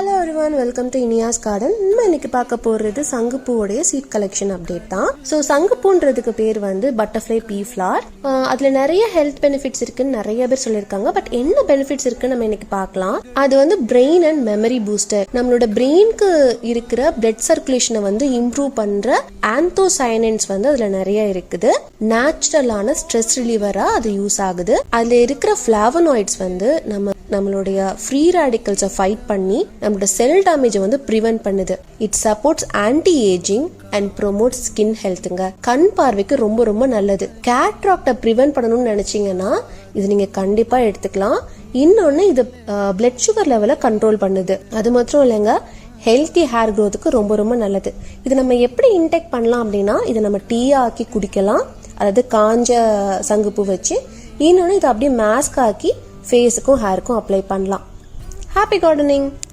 Hello everyone, welcome to Iniya's garden. நம்ம இன்னைக்கு பார்க்க போறது சங்குப்பூவுடைய சீட் கலெக்ஷன் அப்டேட் தான். ஸோ சங்குப்பூன்றதுக்கு பேர் வந்து பட்டர்ஃப்ளை பீ ஃபிளவர். அதுல நிறைய ஹெல்த் பெனிஃபிட்ஸ் இருக்குன்னு நிறைய பேர் சொல்லியிருக்காங்க. பட் என்ன பெனிஃபிட்ஸ் இருக்குன்னு நம்ம இன்னைக்கு பார்க்கலாம். அது வந்து பிரெயின் அண்ட் மெமரி பூஸ்டர். நம்மளோட பிரெயினுக்கு இருக்கிற பிளட் சர்க்குலேஷனை வந்து இம்ப்ரூவ் பண்ற ஆந்தோசயனின்ஸ் வந்து அதுல நிறைய இருக்குது. நேச்சுரலான ஸ்ட்ரெஸ் ரிலீவரா அது யூஸ் ஆகுது. அதுல இருக்கிற ஃபிளாவனாய்ட்ஸ் வந்து நம்மளுடைய ஃப்ரீ ரேடிக்கல்ஸை ஃபைட் பண்ணி நம்மளோட செல் டேமேஜை வந்து ப்ரிவென்ட் பண்ணுது. It supports anti aging and promotes skin ஹெல்த்துங்க. கண் பார்வைக்கு ரொம்ப ரொம்ப நல்லது. கேட்ராக்டை ப்ரிவென்ட் பண்ணணும்னு நினைச்சீங்கன்னா இது நீங்க கண்டிப்பா எடுத்துக்கலாம். இன்னொன்னு இது பிளட் சுகர் லெவலை கண்ட்ரோல் பண்ணுது. அது மாத்திரம் இல்லைங்க, ஹெல்த்தி ஹேர் க்ரோத்துக்கு ரொம்ப ரொம்ப நல்லது. இது நம்ம எப்படி இன்டேக் பண்ணலாம் அப்படின்னா, இதை நம்ம டீயா ஆக்கி குடிக்கலாம், அதாவது காஞ்ச சங்குப்பூ வச்சு. இன்னொன்னு இதை அப்படியே மாஸ்க் ஆக்கி ஃபேஸுக்கும் ஹேருக்கும் அப்ளை பண்ணலாம். Happy gardening.